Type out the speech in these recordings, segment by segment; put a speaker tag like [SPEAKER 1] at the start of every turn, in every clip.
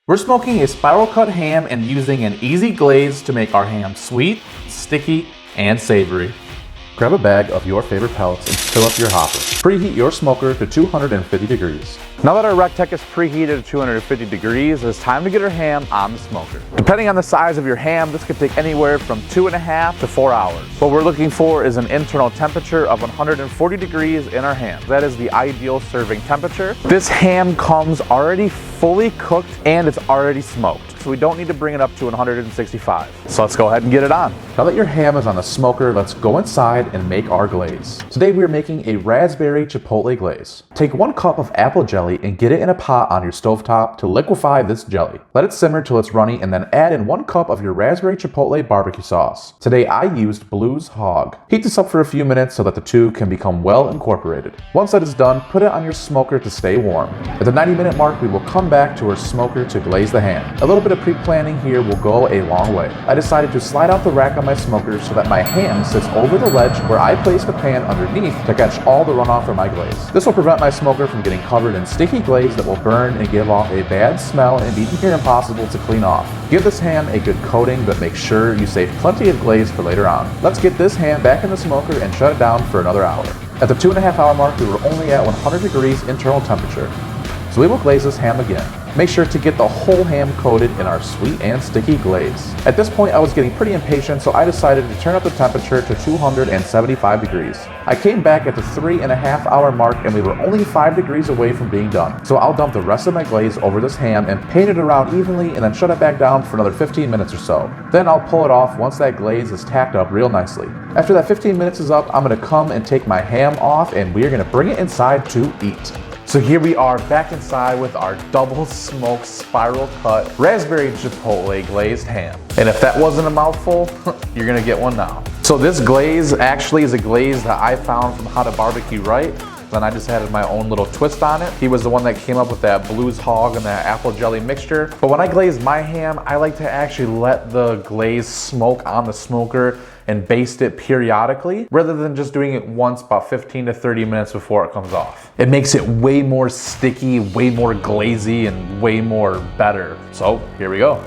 [SPEAKER 1] We're smoking a spiral cut ham and using an easy glaze to make our ham sweet, sticky, and savory.
[SPEAKER 2] Grab a bag of your favorite pellets and fill up your hopper. Preheat your smoker to 250 degrees.
[SPEAKER 3] Now that our Rectech is preheated to 250 degrees, it's time to get our ham on the smoker. Depending on the size of your ham, this could take anywhere from 2.5 to 4 hours. What we're looking for is an internal temperature of 140 degrees in our ham. That is the ideal serving temperature. This ham comes already fully cooked and it's already smoked, so we don't need to bring it up to 165. So let's go ahead and get it on.
[SPEAKER 2] Now that your ham is on the smoker, let's go inside and make our glaze. Today we are making a raspberry chipotle glaze. Take 1 cup of apple jelly and get it in a pot on your stovetop to liquefy this jelly. Let it simmer till it's runny and then add in 1 cup of your raspberry chipotle barbecue sauce. Today I used Blues Hog. Heat this up for a few minutes so that the two can become well incorporated. Once that is done, put it on your smoker to stay warm. At the 90-minute mark, we will come back to our smoker to glaze the ham. A little bit of pre-planning here will go a long way. I decided to slide out the rack on my smoker so that my ham sits over the ledge where I placed the pan underneath to catch all the runoff from my glaze. This will prevent my smoker from getting covered in sticky glaze that will burn and give off a bad smell and be near impossible to clean off. Give this ham a good coating, but make sure you save plenty of glaze for later on. Let's get this ham back in the smoker and shut it down for another hour. At the 2.5 hour mark, we were only at 100 degrees internal temperature. So we will glaze this ham again. Make sure to get the whole ham coated in our sweet and sticky glaze. At this point I was getting pretty impatient, so I decided to turn up the temperature to 275 degrees. I came back at the 3.5 hour mark and we were only 5 degrees away from being done. So I'll dump the rest of my glaze over this ham and paint it around evenly and then shut it back down for another 15 minutes or so. Then I'll pull it off once that glaze is tacked up real nicely. After that 15 minutes is up, I'm going to come and take my ham off and we are going to bring it inside to eat. So here we are back inside with our double smoked spiral cut raspberry chipotle glazed ham. And if that wasn't a mouthful, you're gonna get one now. So this glaze actually is a glaze that I found from How to Barbecue Right. Then I just added my own little twist on it. He was the one that came up with that Blues Hog and that apple jelly mixture. But when I glaze my ham, I like to actually let the glaze smoke on the smoker and baste it periodically rather than just doing it once about 15 to 30 minutes before it comes off. It makes it way more sticky, way more glazy, and way more better. So here we go.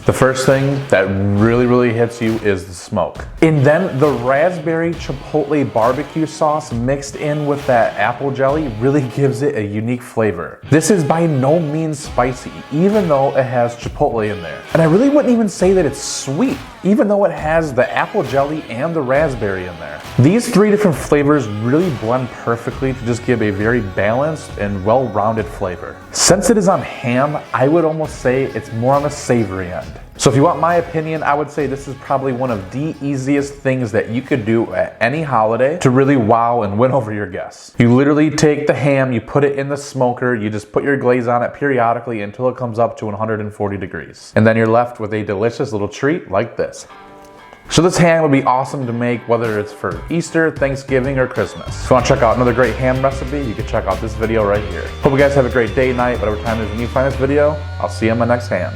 [SPEAKER 2] The first thing that really hits you is the smoke. And then the raspberry chipotle barbecue sauce mixed in with that apple jelly really gives it a unique flavor. This is by no means spicy, even though it has chipotle in there. And I really wouldn't even say that it's sweet, even though it has the apple jelly and the raspberry in there. These 3 different flavors really blend perfectly to just give a very balanced and well-rounded flavor. Since it is on ham, I would almost say it's more on the savory end. So if you want my opinion, I would say this is probably one of the easiest things that you could do at any holiday to really wow and win over your guests. You literally take the ham, you put it in the smoker, you just put your glaze on it periodically until it comes up to 140 degrees. And then you're left with a delicious little treat like this. So this ham would be awesome to make whether it's for Easter, Thanksgiving, or Christmas. If you want to check out another great ham recipe, you can check out this video right here. Hope you guys have a great day, night, whatever time it is when you find this video. I'll see you on my next ham.